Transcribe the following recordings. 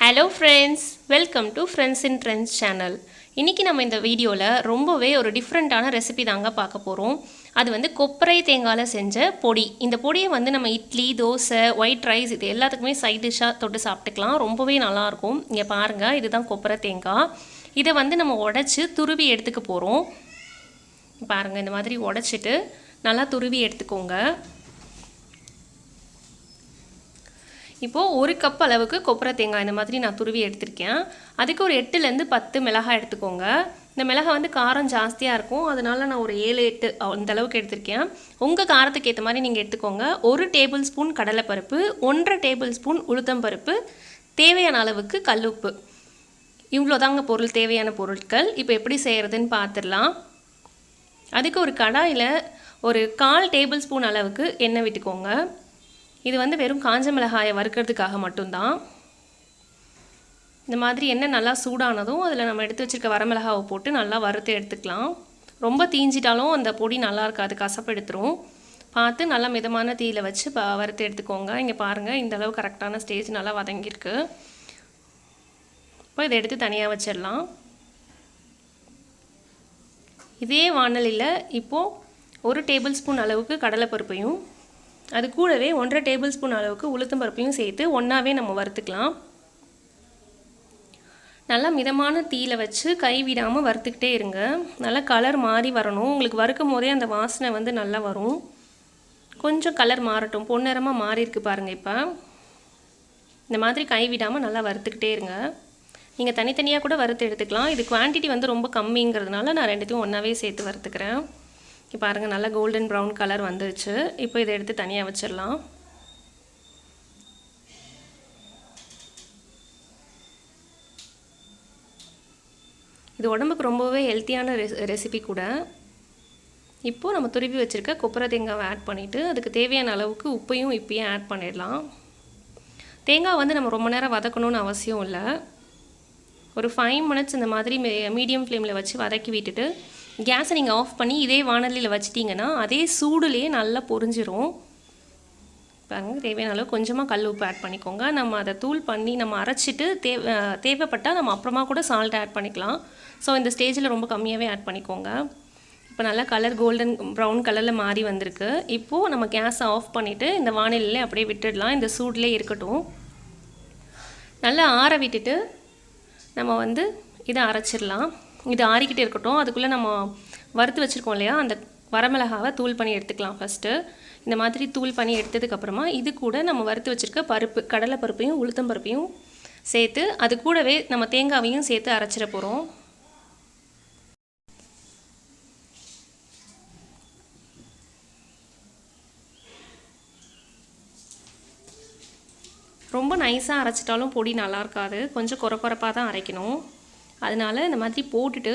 Hello friends, welcome to Friends in Trends channel. இன்னைக்கு நம்ம இந்த வீடியோல ரொம்பவே ஒரு டிஃபரண்டான ரெசிபி தாங்க பார்க்க போறோம். அது வந்து கொப்பரை தேங்காயில செஞ்ச பொடி. இந்த பொடியை வந்து நம்ம இட்லி, தோசை, ஒயிட் ரைஸ் இது எல்லாத்துக்குமே சைடு டிஷ்ஷா தொட்டு சாப்பிட்டுக்கலாம். ரொம்பவே நல்லா இருக்கும். இங்க பாருங்க, இதுதான் கொப்பரை தேங்காய். இதை வந்து நம்ம உடைச்சு துருவி எடுத்துக்க போறோம். பாருங்க, இந்த மாதிரி உடைச்சிட்டு நல்லா துருவி எடுத்துக்கோங்க. இப்போ 1 கப் அளவுக்கு கொப்பரை தேங்காய் இந்த மாதிரி நான் துருவி எடுத்திருக்கேன். அதுக்கு ஒரு 8லேருந்து 10 மிளகாய் எடுத்துக்கோங்க. இந்த மிளகாய் வந்து காரம் ஜாஸ்தியாக இருக்கும், அதனால நான் ஒரு 7-8 அந்த அளவுக்கு எடுத்திருக்கேன். உங்கள் காரத்துக்கு ஏற்ற மாதிரி நீங்கள் எடுத்துக்கோங்க. 1 டேபிள் ஸ்பூன் கடலைப்பருப்பு, 1.5 டேபிள் ஸ்பூன் உளுத்தம்பருப்பு, தேவையான அளவுக்கு கல்லுப்பு. இவ்வளோதாங்க பொருள், தேவையான பொருட்கள். இப்போ எப்படி செய்கிறதுன்னு பார்த்துடலாம். அதுக்கு ஒரு கடாயில் ஒரு 1/4 டேபிள் ஸ்பூன் அளவுக்கு எண்ணெய் விட்டுக்கோங்க. இது வந்து வெறும் காஞ்ச மிளகாயை வறுக்கிறதுக்காக மட்டும்தான். இந்த மாதிரி எண்ணெய் நல்லா சூடானதும் அதில் நம்ம எடுத்து வச்சுருக்க வரமிளகாவை போட்டு நல்லா வறுத்து எடுத்துக்கலாம். ரொம்ப தீஞ்சிட்டாலும் அந்த பொடி நல்லா இருக்காது, கசப்பு எடுத்துரும். பார்த்து நல்லா மிதமான தீயில் வச்சு வறுத்து எடுத்துக்கோங்க. இங்கே பாருங்கள், இந்த அளவு கரெக்டான ஸ்டேஜ் நல்லா வதங்கியிருக்கு. இப்போ இதை எடுத்து தனியாக வச்சிடலாம். இதே வாணலியில் இப்போது 1 டேபிள் ஸ்பூன் அளவுக்கு கடலைப்பருப்பையும் அது கூடவே 1.5 டேபிள் ஸ்பூன் அளவுக்கு உளுத்தம்பருப்பையும் சேர்த்து ஒன்றாவே நம்ம வறுத்துக்கலாம். நல்லா மிதமான தீயில் வச்சு கை விடாமல் வறுத்துக்கிட்டே இருங்க. நல்லா கலர் மாறி வரணும். உங்களுக்கு வறுக்கும் போதே அந்த வாசனை வந்து நல்லா வரும். கொஞ்சம் கலர் மாறட்டும், பொன்னிறமாக மாறி இருக்கு பாருங்கள். இப்போ இந்த மாதிரி கை விடாமல் நல்லா வறுத்துக்கிட்டே இருங்க. நீங்கள் தனித்தனியாக கூட வறுத்து எடுத்துக்கலாம். இது குவான்டிட்டி வந்து ரொம்ப கம்மிங்கிறதுனால நான் ரெண்டுத்தையும் ஒன்றாவே சேர்த்து வறுத்துக்கிறேன். இப்போ பாருங்கள், நல்லா கோல்டன் ப்ரௌன் கலர் வந்துருச்சு. இப்போ இதை எடுத்து தனியாக வச்சிடலாம். இது உடம்புக்கு ரொம்பவே ஹெல்த்தியான ரெசிபி கூட. இப்போது நம்ம துருவி வச்சுருக்க கொப்பரை தேங்காவை ஆட் பண்ணிவிட்டு அதுக்கு தேவையான அளவுக்கு உப்பையும் இப்பயும் ஆட் பண்ணிடலாம். தேங்காய் வந்து நம்ம ரொம்ப நேரம் வதக்கணும்னு அவசியம் இல்லை. ஒரு 5 மினிட்ஸ் இந்த மாதிரி மீடியம் ஃப்ளேமில் வச்சு வதக்கி விட்டுட்டு கேஸை நீங்கள் ஆஃப் பண்ணி இதே வாணலியில் வச்சிட்டிங்கன்னா அதே சூடுலேயே நல்லா பொரிஞ்சிரும். பாருங்கள், தேவையான அளவு கொஞ்சமாக கல் உப்பு ஆட் பண்ணிக்கோங்க. நம்ம அதை தூள் பண்ணி நம்ம அரைச்சிட்டு தேவைப்பட்டால் நம்ம அப்புறமா கூட சால்ட் ஆட் பண்ணிக்கலாம். ஸோ இந்த ஸ்டேஜில் ரொம்ப கம்மியாகவே ஆட் பண்ணிக்கோங்க. இப்போ நல்லா கலர் கோல்டன் ப்ரௌன் கலரில் மாறி வந்திருக்கு. இப்போது நம்ம கேஸை ஆஃப் பண்ணிவிட்டு இந்த வாணலிலே அப்படியே விட்டுடலாம். இந்த சூட்லேயே இருக்கட்டும். நல்லா ஆற விட்டுட்டு நம்ம வந்து இதை அரைச்சிடலாம். இது ஆறிக்கிட்டே இருக்கட்டும். அதுக்குள்ளே நம்ம வறுத்து வச்சுருக்கோம் இல்லையா, அந்த வரமிளகாவை தூள் பண்ணி எடுத்துக்கலாம். ஃபஸ்ட்டு இந்த மாதிரி தூள் பண்ணி எடுத்ததுக்கப்புறமா இது கூட நம்ம வறுத்து வச்சுருக்க பருப்பு, கடலை பருப்பையும் உளுத்தம் பருப்பையும் சேர்த்து அது கூடவே நம்ம தேங்காவையும் சேர்த்து அரைச்சிட போகிறோம். ரொம்ப நைஸாக அரைச்சிட்டாலும் பொடி நல்லா இருக்காது, கொஞ்சம் கொரப்பாக தான் அரைக்கணும். அதனால் இந்த மாதிரி போட்டுட்டு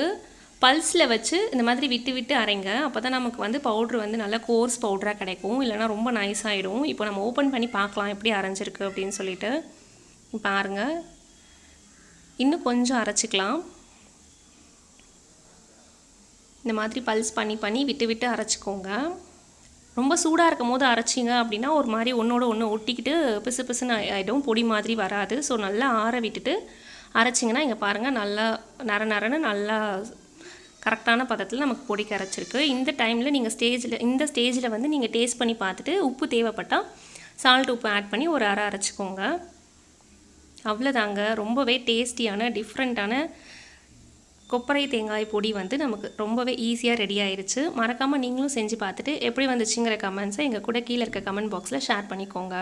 பல்ஸில் வச்சு இந்த மாதிரி விட்டு விட்டு அரைங்க. அப்போ தான் நமக்கு வந்து பவுட்ரு வந்து நல்லா கோர்ஸ் பவுடராக கிடைக்கும், இல்லைனா ரொம்ப நைஸ் ஆகிடும். இப்போ நம்ம ஓப்பன் பண்ணி பார்க்கலாம் எப்படி அரைஞ்சிருக்கு அப்படின்னு சொல்லிட்டு. பாருங்கள், இன்னும் கொஞ்சம் அரைச்சிக்கலாம். இந்த மாதிரி பல்ஸ் பண்ணி பண்ணி விட்டு விட்டு அரைச்சிக்கோங்க. ரொம்ப சூடாக இருக்கும் போது அரைச்சிங்க அப்படின்னா ஒரு மாதிரி ஒன்றோட ஒன்று ஒட்டிக்கிட்டு பிசு பிசுன்னு ஆகிடும், பொடி மாதிரி வராது. ஸோ நல்லா ஆற விட்டுட்டு அரைச்சிங்கன்னா இங்கே பாருங்கள், நல்லா நரன்னு நல்லா கரெக்டான பதத்தில் நமக்கு பொடி கரைச்சிருக்கு. இந்த டைமில் நீங்கள் இந்த ஸ்டேஜில் வந்து நீங்கள் டேஸ்ட் பண்ணி பார்த்துட்டு உப்பு தேவைப்பட்டால் சால்ட் உப்பு ஆட் பண்ணி ஒரு அரை அரைச்சிக்கோங்க. அவ்வளோதாங்க, ரொம்பவே டேஸ்டியான டிஃப்ரெண்ட்டான கொப்பரை தேங்காய் பொடி வந்து நமக்கு ரொம்பவே ஈஸியாக ரெடி ஆயிடுச்சு. மறக்காமல் நீங்களும் செஞ்சு பார்த்துட்டு எப்படி வந்துச்சுங்கிற கமெண்ட்ஸை எங்கள் கூட கீழே இருக்க கமெண்ட் பாக்ஸில் ஷேர் பண்ணிக்கோங்க.